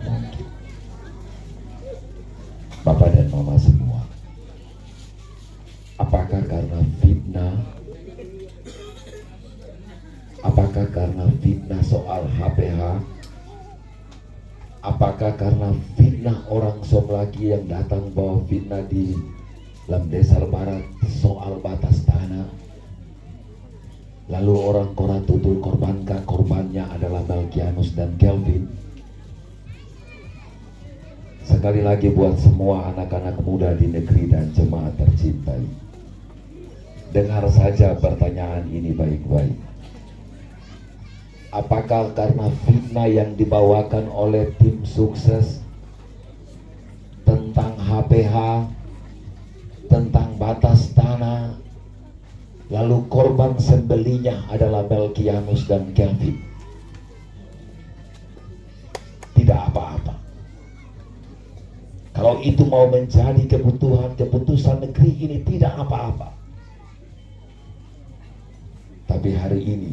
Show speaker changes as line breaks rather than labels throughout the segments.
mungkin. Bapak dan Mama semua, apakah karena fitnah? Apakah karena fitnah soal HPH? Apakah karena fitnah orang Somlaki yang datang bawa fitnah di Lamdesar Barat soal batas tanah? Lalu orang Koratutul korbannya adalah Melkianus dan Kelvin. Sekali lagi buat semua anak-anak muda di negeri dan jemaat tercintai, dengar saja pertanyaan ini baik-baik. Apakah karena fitnah yang dibawakan oleh tim sukses tentang HPH, tentang batas tanah, lalu korban sembelinya adalah Melkianus dan Kelvin? Tidak apa-apa. Kalau itu mau menjadi keputusan negeri ini, tidak apa-apa. Tapi hari ini,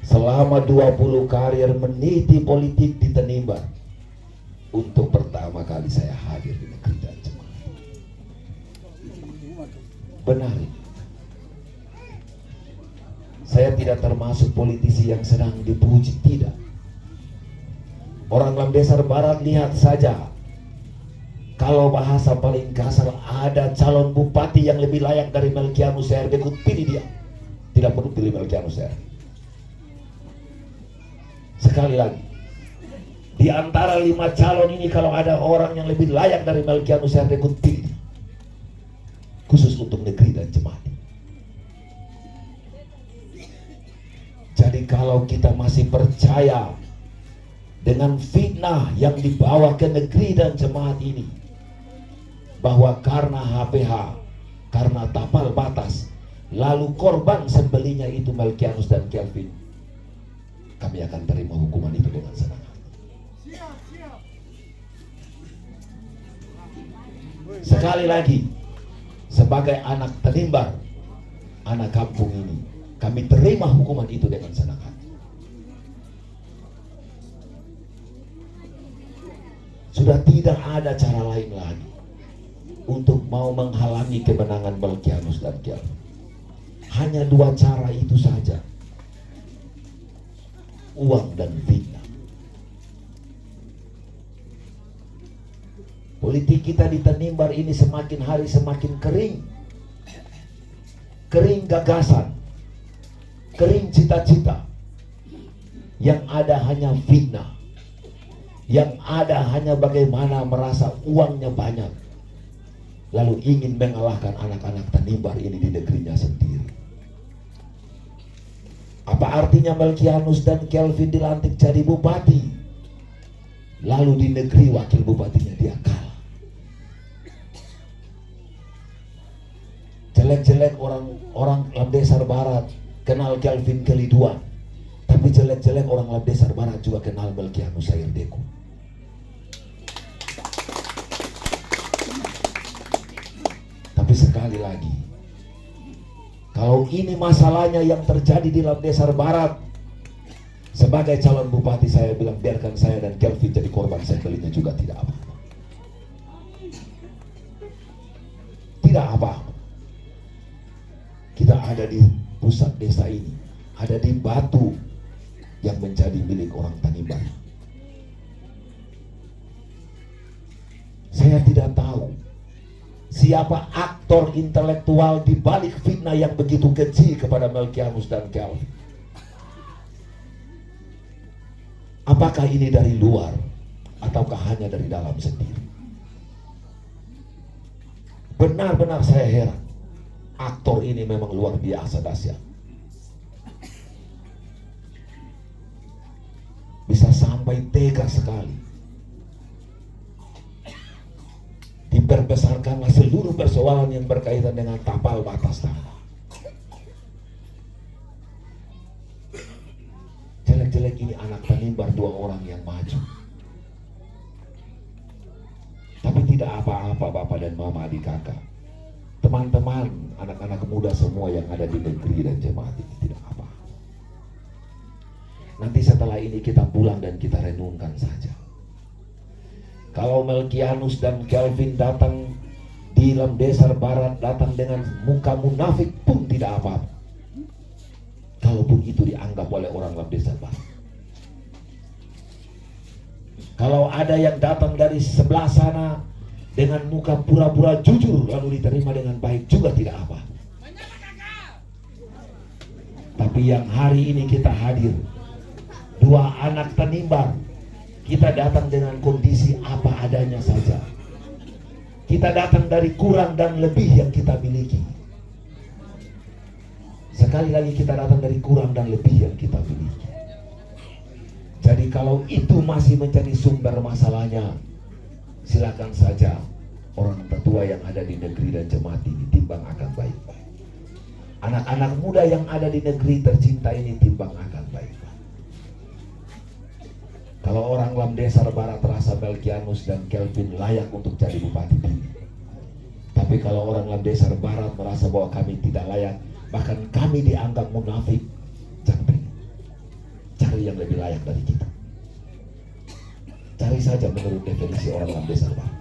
selama 20 karier meniti politik di Tanimbar, untuk pertama kali saya hadir di negeri dan jemaat. Benar. Saya tidak termasuk politisi yang sedang dipuji, tidak. Orang Lamdesar Barat lihat saja, kalau bahasa paling kasar, ada calon bupati yang lebih layak dari Melkianus CRD, pilih dia. Tidak perlu pilih Melkianus CRD. Sekali lagi, di antara 5 calon ini, kalau ada orang yang lebih layak dari Melkianus CRD, pilih dia. Khusus untuk negeri dan jemaat. Jadi kalau kita masih percaya dengan fitnah yang dibawa ke negeri dan jemaat ini, bahwa karena HPH, karena tapal batas, lalu korban sembelinya itu Melkianus dan Kelvin, kami akan terima hukuman itu dengan senang hati. Sekali lagi, sebagai anak Tanimbar, anak kampung ini, kami terima hukuman itu dengan senang hati. Sudah tidak ada cara lain lagi untuk mau menghalangi kemenangan Melkianus dan Kelvin. Hanya 2 cara itu saja, uang dan fitnah. Politik kita di Tanimbar ini semakin hari semakin kering. Kering gagasan, kering cita-cita. Yang ada hanya fitnah. Yang ada hanya bagaimana merasa uangnya banyak, lalu ingin mengalahkan anak-anak Tanimbar ini di negerinya sendiri. Apa artinya Melkianus dan Kelvin dilantik jadi bupati, lalu di negeri wakil bupatinya dia kalah? Jelek-jelek orang Lamdesar Barat kenal Kelvin Keliduan, tapi jelek-jelek orang Lamdesar Barat juga kenal Melkianus Sayerdeku. Tapi sekali lagi, kalau ini masalahnya yang terjadi di Lamdesar Barat, sebagai calon bupati saya bilang, biarkan saya dan Kelvin jadi korban sembelinya juga tidak apa-apa. Tidak apa-apa. Kita ada di pusat desa ini, ada di batu yang menjadi milik orang Tanimbar. Saya tidak tahu siapa aktor intelektual di balik fitnah yang begitu keji kepada Melkianus dan Kelvin. Apakah ini dari luar ataukah hanya dari dalam sendiri? Benar-benar saya heran. Aktor ini memang luar biasa dahsyat. Bisa sampai tega sekali. Diperbesarkanlah seluruh persoalan yang berkaitan dengan tapal batas tanah. Jelek-jelek ini anak Tanimbar 2 orang yang maju. Tapi tidak apa-apa Bapak dan Mama, adik kakak, teman-teman, anak-anak muda semua yang ada di negeri dan jemaat ini, tidak apa. Nanti setelah ini kita pulang dan kita renungkan saja. Kalau Melkianus dan Kelvin datang di Lamdesar Barat, datang dengan muka munafik pun tidak apa-apa, kalaupun itu dianggap oleh orang Lamdesar Barat. Kalau ada yang datang dari sebelah sana dengan muka pura-pura jujur lalu diterima dengan baik juga tidak apa. Tapi yang hari ini kita hadir, dua anak Tanimbar, kita datang dengan kondisi apa adanya saja. Kita datang dari kurang dan lebih yang kita miliki. Sekali lagi kita datang dari kurang dan lebih yang kita miliki. Jadi kalau itu masih menjadi sumber masalahnya, silakan saja orang tertua yang ada di negeri dan jemaat ini timbang akan baik-baik. Anak-anak muda yang ada di negeri tercinta ini timbang akan baik-baik. Kalau orang Lamdesar Barat terasa Melkianus dan Kelvin layak untuk jadi bupati ini. Tapi kalau orang Lamdesar Barat merasa bahwa kami tidak layak, bahkan kami dianggap munafik, jangan pilih. Cari yang lebih layak dari kita. Cari saja menurut definisi orang Lamdesar Barat.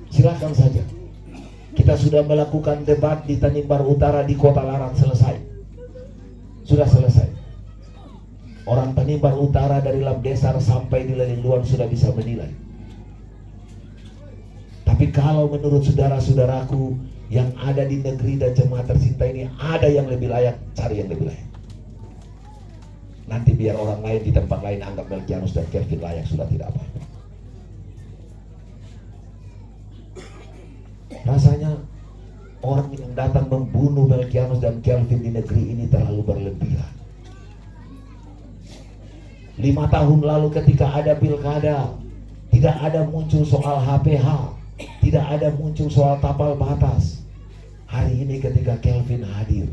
Silakan saja. Kita sudah melakukan debat di Tanimbar Utara di Kota Larang, selesai. Sudah selesai. Orang Tanimbar Utara dari Lamdesar sampai di Leninluan sudah bisa menilai. Tapi kalau menurut saudara-saudaraku yang ada di negeri dan jemaat tercinta ini, ada yang lebih layak, cari yang lebih layak. Nanti biar orang lain di tempat lain anggap Melkianus dan Kelvin layak, sudah tidak apa-apa. Rasanya orang yang datang membunuh Melkianus dan Kelvin di negeri ini terlalu berlebihan. 5 tahun lalu ketika ada pilkada, tidak ada muncul soal HPH, tidak ada muncul soal tapal batas. Hari ini ketika Kelvin hadir,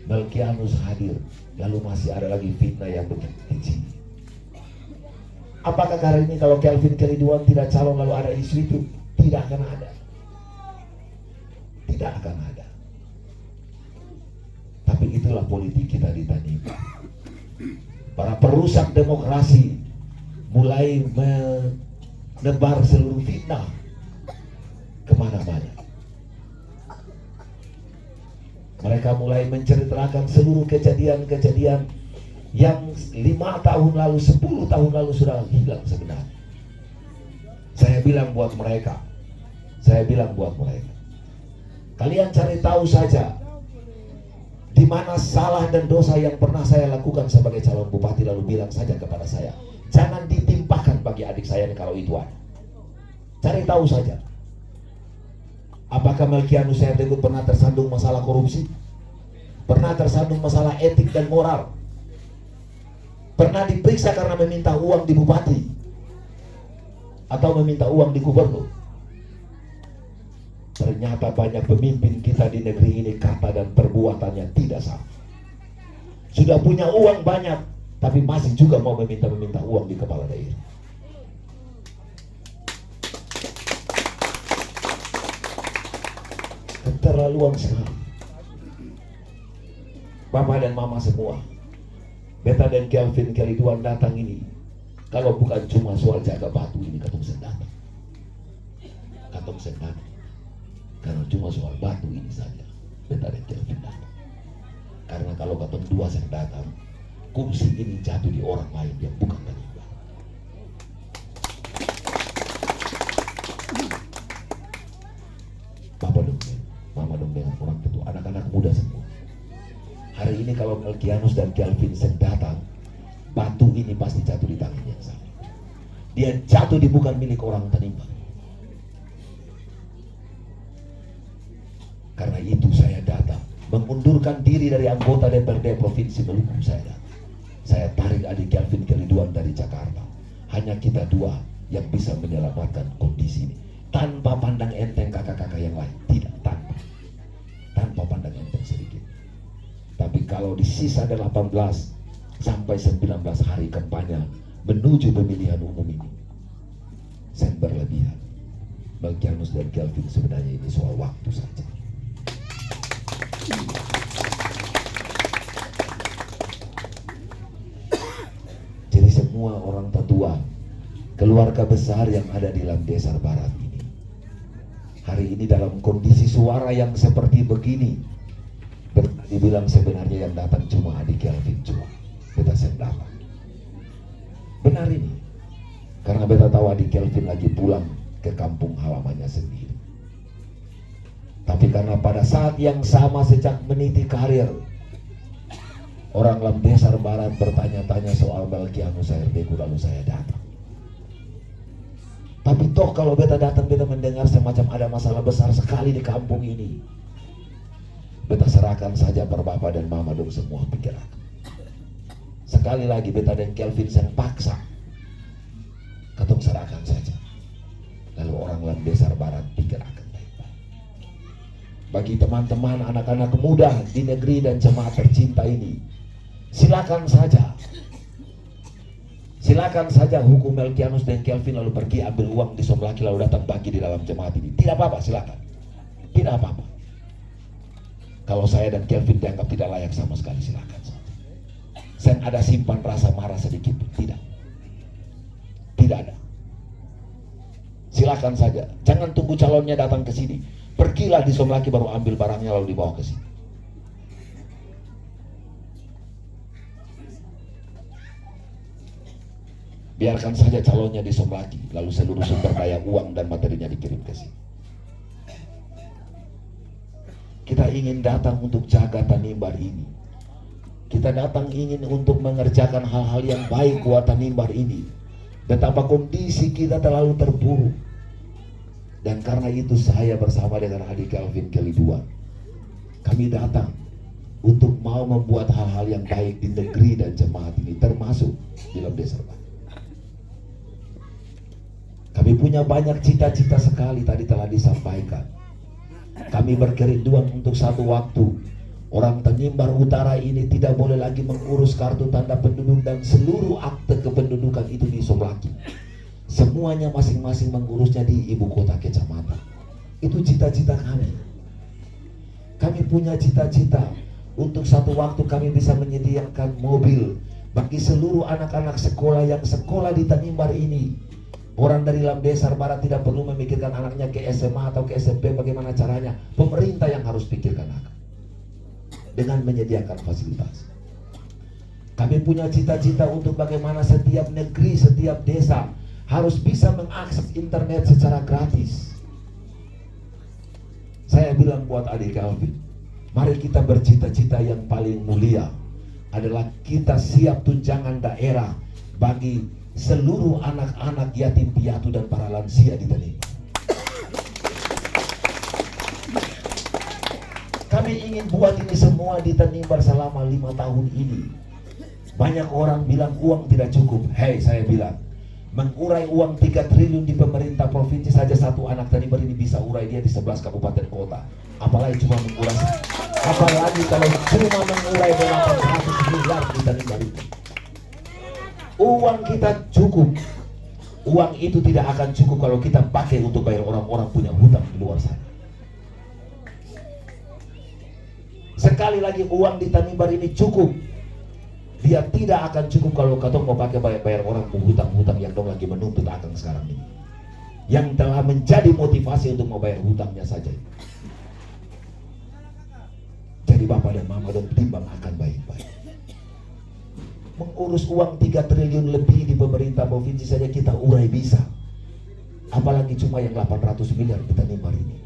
Melkianus hadir, lalu masih ada lagi fitnah yang begitu kecil. Apakah hari ini kalau Kelvin Keliduan tidak calon lalu ada isu itu? Tidak akan ada. Tidak akan ada. Tapi itulah politik kita di Tanimbar. Para perusak demokrasi mulai menebar seluruh fitnah kemana-mana. Mereka mulai menceritakan seluruh kejadian-kejadian yang 5 tahun lalu, 10 tahun lalu sudah hilang sebenarnya. Saya bilang buat mereka, kalian cari tahu saja di mana salah dan dosa yang pernah saya lakukan sebagai calon bupati, lalu bilang saja kepada saya. Jangan ditimpakan bagi adik saya kalau itu ada. Cari tahu saja. Apakah Melkianus saya tegut pernah tersandung masalah korupsi? Pernah tersandung masalah etik dan moral? Pernah diperiksa karena meminta uang di bupati? Atau meminta uang di gubernur? Ternyata banyak pemimpin kita di negeri ini kata dan perbuatannya tidak sama. Sudah punya uang banyak, tapi masih juga mau meminta uang di kepala daerah. Keterlaluan sekali. Bapak dan mama semua, Beta dan Kelvin Keliduan datang ini, kalau bukan cuma soal jaga batu ini, katong sendatang. Karena cuma soal batu ini saja Beta dan Kelvin datang. Karena kalau katong dua yang datang, kursi ini jatuh di orang lain yang bukan Tanimbar. Papa dong, mama dong dengan orang tua, anak-anak muda semua. Hari ini kalau Melkianus dan Kelvin datang, batu ini pasti jatuh di tangan yang sama. Dia jatuh di bukan milik orang Tanimbar. Karena itu saya datang mengundurkan diri dari anggota DPRD Provinsi Maluku. Saya tarik adik Kelvin Keliduan dari Jakarta. Hanya kita dua yang bisa menyelamatkan kondisi ini, tanpa pandang enteng kakak-kakak yang lain. Tidak, tanpa pandang enteng sedikit. Tapi kalau di sisa 18 sampai 19 hari kampanye menuju pemilihan umum ini, saya berlebihan. Melkianus dan Kelvin sebenarnya ini soal waktu saja. Jadi semua orang tetua, keluarga besar yang ada di Lamdesar Barat ini. Hari ini dalam kondisi suara yang seperti begini, dibilang sebenarnya yang datang cuma adik Kelvin cuma. Beta sendapat. Benar ini. Karena beta tahu adik Kelvin lagi pulang ke kampung halamannya sendiri. Tapi karena pada saat yang sama sejak meniti karir, orang Lamdesar Barat bertanya-tanya soal Melkianus ARD, lalu saya datang. Tapi toh kalau beta datang, beta mendengar semacam ada masalah besar sekali di kampung ini. Beta serahkan saja per Bapak dan Mama dong semua pikiran. Sekali lagi beta dan Kelvin yang paksa, katong serahkan saja. Lalu orang Lamdesar Barat pikirkan baik-baik. Bagi teman-teman anak-anak muda di negeri dan jemaat tercinta ini, silakan saja hukum Melkianus dan Kelvin lalu pergi ambil uang di Somlaki lalu datang bagi di dalam jemaat ini. Tidak apa-apa, silakan. Tidak apa-apa. Kalau saya dan Kelvin dianggap tidak layak sama sekali, silakan saja. Saya ada simpan rasa marah sedikit pun, tidak. Tidak ada. Silakan saja. Jangan tunggu calonnya datang ke sini. Pergilah di Somlaki baru ambil barangnya lalu dibawa ke sini. Biarkan saja calonnya di Somlaki, lalu seluruh sumber daya uang dan materinya dikirim ke sini. Kita ingin datang untuk jaga Tanimbar ini. Kita datang ingin untuk mengerjakan hal-hal yang baik buat Tanimbar ini. Betapa kondisi kita terlalu terpuruk. Dan karena itu saya bersama dengan adik Kelvin Keliduan, kami datang untuk mau membuat hal-hal yang baik di negeri dan jemaat ini, termasuk di Lamdesar Barat. Kami punya banyak cita-cita sekali, tadi telah disampaikan. Kami berkerinduan untuk satu waktu orang Tanimbar Utara ini tidak boleh lagi mengurus kartu tanda penduduk dan seluruh akte kependudukan itu di Somlaki. Semuanya masing-masing mengurusnya di ibu kota kecamatan. Itu cita-cita kami. Kami punya cita-cita untuk satu waktu kami bisa menyediakan mobil bagi seluruh anak-anak sekolah yang sekolah di Tanimbar ini. Orang dari Lamdesar Barat tidak perlu memikirkan anaknya ke SMA atau ke SMP, bagaimana caranya. Pemerintah yang harus pikirkan anak dengan menyediakan fasilitas. Kami punya cita-cita untuk bagaimana setiap negeri, setiap desa harus bisa mengakses internet secara gratis. Saya bilang buat adik Kelvin, mari kita bercita-cita yang paling mulia adalah kita siap tunjangan daerah bagi seluruh anak-anak yatim piatu dan para lansia di Tanimbar. Kami ingin buat ini semua di Tanimbar selama 5 tahun ini. Banyak orang bilang uang tidak cukup. Hei, saya bilang, mengurai uang 3 triliun di pemerintah provinsi saja satu anak Tanimbar ini bisa urai dia di 11 kabupaten kota. Apalagi cuma mengurai. Apalagi kalau cuma mengurai 800 miliar di Tanimbar itu. Uang kita cukup. Uang itu tidak akan cukup kalau kita pakai untuk bayar orang-orang punya hutang di luar sana. Sekali lagi uang di Tanimbar ini cukup. Dia tidak akan cukup kalau katong mau pakai bayar orang hutang-hutang yang dong lagi menuntut akang sekarang ini. Yang telah menjadi motivasi untuk mau bayar hutangnya saja. Jadi Bapak dan Mama dong timbang akan baik-baik. Mengurus uang 3 triliun lebih di pemerintah provinsi saja kita urai bisa. Apalagi cuma yang 800 miliar di Tanimbar ini.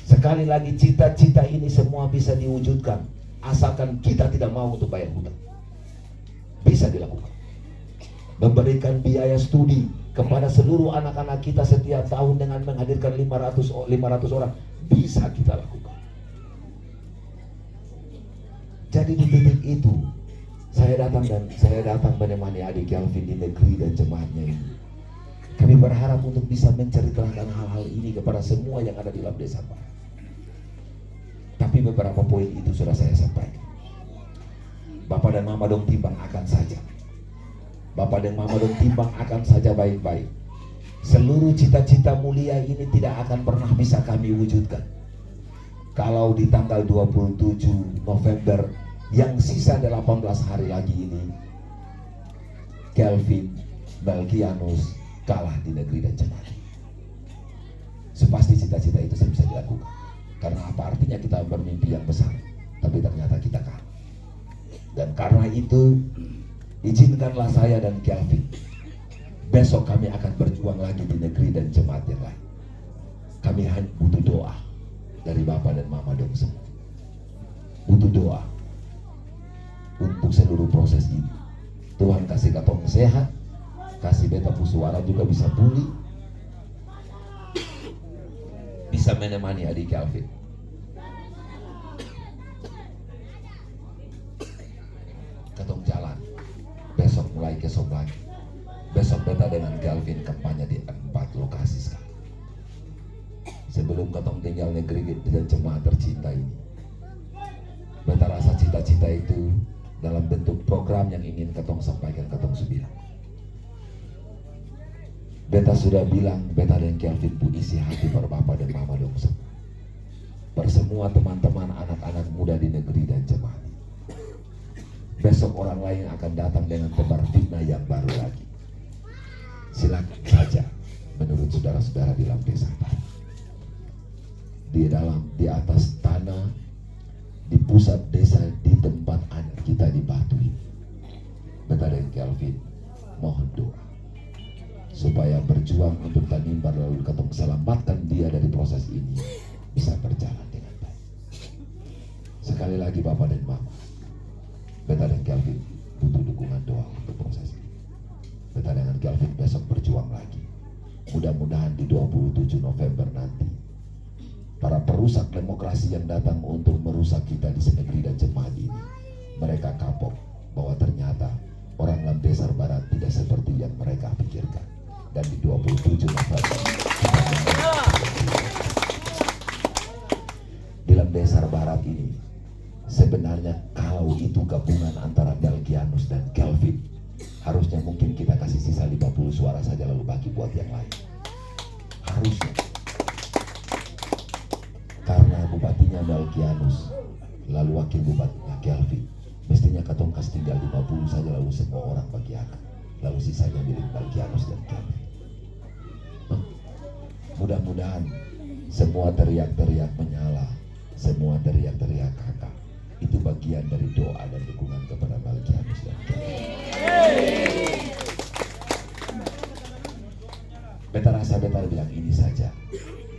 Sekali lagi cita-cita ini semua bisa diwujudkan asalkan kita tidak mau untuk bayar hutang. Bisa dilakukan. Memberikan biaya studi kepada seluruh anak-anak kita setiap tahun dengan menghadirkan 500 orang bisa kita lakukan. Jadi di titik itu saya datang menemani adik Kelvin di negeri dan jemaatnya ini. Kami berharap untuk bisa menceritakan hal-hal ini kepada semua yang ada di Lamdesar Barat. Tapi beberapa poin itu sudah saya sampaikan. Bapak dan Mama dong timbang akan saja. Bapak dan Mama dong timbang akan saja baik-baik. Seluruh cita-cita mulia ini tidak akan pernah bisa kami wujudkan kalau di tanggal 27 November Yang sisa 18 hari lagi ini, Kelvin Melkianus kalah di negeri dan jemaat. Sepasti cita-cita itu bisa dilakukan. Karena apa artinya kita bermimpi yang besar, tapi ternyata kita kalah. Dan karena itu, izinkanlah saya dan Kelvin, besok kami akan berjuang lagi di negeri dan jemaat yang lain. Kami hanya butuh doa dari Bapak dan Mama dong semua. Butuh doa untuk seluruh proses ini. Tuhan kasih katong sehat, kasih beta suara juga bisa pulih, bisa menemani adik Kelvin. Katong jalan besok mulai kesok lagi. Besok beta dengan Kelvin kampanye di 4 lokasi sekali. Sebelum katong tinggal negeri dan jemaat tercinta ini, beta rasa cita-cita itu dalam bentuk program yang ingin katong sampaikan, katong sudah. Beta sudah bilang, beta dan Kelvin pun isi hati per Bapak dan Mama dong semua. Per semua teman-teman anak-anak muda di negeri dan jemaat. Besok orang lain akan datang dengan tebar fitnah yang baru lagi. Silakan saja menurut saudara-saudara di dalam desa. Di atas tanah, di pusat desa, di tempat anak kita di Batu ini. Beta dan Kelvin mohon doa supaya berjuang untuk Tanimbar lalu katong selamatkan dia dari proses ini bisa berjalan dengan baik. Sekali lagi Bapak dan Mama, beta dan Kelvin butuh dukungan doa untuk proses ini. Beta dengan Kelvin besok berjuang lagi. Mudah-mudahan di 27 November nanti para perusak demokrasi yang datang untuk merusak kita di negeri dan jemaat ini, mereka kapok bahwa ternyata orang Lamdesar Barat tidak seperti yang mereka pikirkan. Dan di 27 November di Lamdesar Barat ini, sebenarnya kalau itu gabungan antara Melkianus dan Kelvin, harusnya mungkin kita kasih sisa 50 suara saja lalu bagi buat yang lain. Harusnya. Karena bupatinya Melkianus lalu wakil bupatinya Kelvin, mestinya katong kasih tinggal 50 saja lalu semua orang bagiakan, lalu sisanya milik Melkianus dan Kelvin. Mudah-mudahan semua teriak-teriak menyala, semua teriak-teriak kakak, itu bagian dari doa dan dukungan kepada Melkianus dan Kelvin. Beta rasa beta bilang ini saja,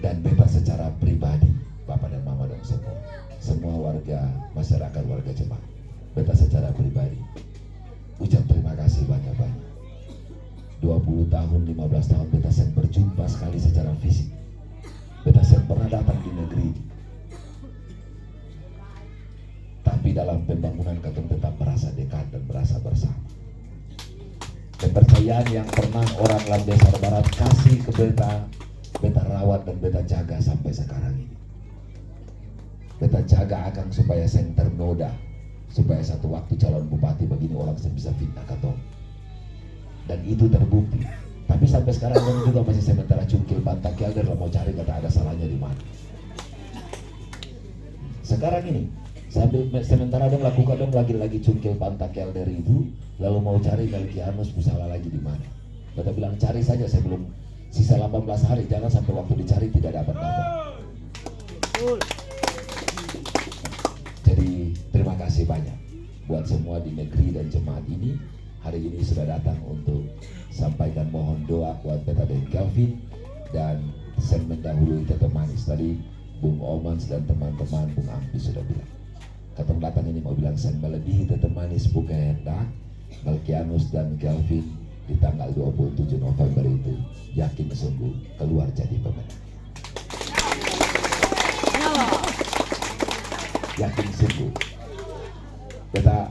dan beta secara pribadi, Bapak dan Mama dan semua warga masyarakat, warga jemaat, beta secara pribadi ucap terima kasih banyak-banyak. 20 tahun, 15 tahun beta sen berjumpa sekali secara fisik. Beta sen pernah datang di negeri ini. Tapi dalam pembangunan katong tetap merasa dekat dan merasa bersama. Kepercayaan yang pernah orang Lamdesar Barat kasih ke beta, beta rawat dan beta jaga sampai sekarang ini. Beta jaga akan supaya saya ternoda, supaya satu waktu calon bupati begini orang bisa fitnah katong. Dan itu terbukti. Tapi sampai sekarang kami juga masih sementara cungkil bantak kelder lah, mau cari kata ada salahnya di mana. Sekarang ini sambil sementara dong lakukan dong lagi cungkil bantak kelder itu, lalu mau cari Melkianus salah lagi di mana. Beta bilang cari saja sebelum sisa 18 hari, jangan sampai waktu dicari tidak dapat. Jadi terima kasih banyak buat semua di negeri dan jemaat ini. Hari ini sudah datang untuk sampaikan mohon doa buat beta dan Kelvin, dan saya mendahului Tete Manis. Tadi Bung Omans dan teman-teman Bung Ampi sudah bilang, katong datang ini mau bilang saya melebihi Tete Manis bukan hendak. Melkianus dan Kelvin di tanggal 27 November itu yakin sungguh keluar jadi pemenang. Yakin sungguh. Beta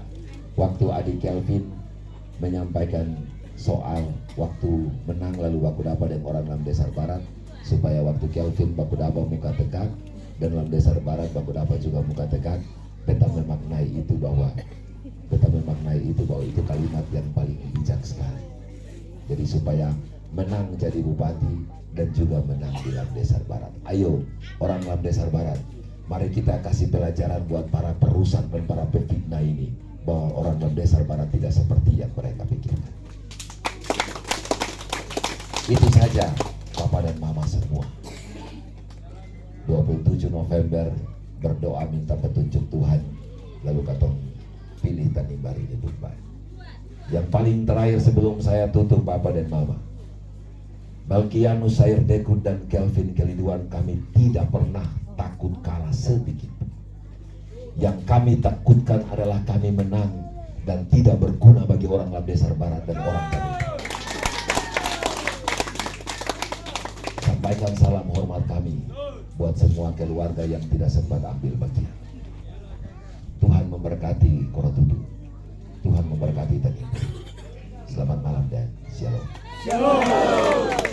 waktu adik Kelvin menyampaikan soal waktu menang lalu baku dapat dengan orang Lamdesar Barat, supaya waktu Kelvin baku dapat muka tegak dan Lamdesar Barat baku dapat juga muka tegak. Beta memaknai itu bahwa itu kalimat yang paling bijak sekali. Jadi supaya menang jadi bupati dan juga menang di Lamdesar Barat. Ayo orang Lamdesar Barat, Mari kita kasih pelajaran buat para perusak dan para pefitnah ini, bahwa orang Lamdesar Barat tidak seperti yang mereka pikirkan. Itu saja Papa dan Mama semua. 27 November berdoa minta petunjuk Tuhan, lalu katong pilih Tanimbar ini baik. Yang paling terakhir sebelum saya tutup Papa dan Mama, Balkianus Sair Dekut dan Kelvin Keliduan, kami tidak pernah takut kalah sedikit. Yang kami takutkan adalah kami menang dan tidak berguna bagi orang Lamdesar Barat dan orang kami. Sampaikan salam hormat kami buat semua keluarga yang tidak sempat ambil bagian. Tuhan memberkati Korotudu. Tuhan memberkati Tanimbar. Selamat malam dan shalom.
Shalom.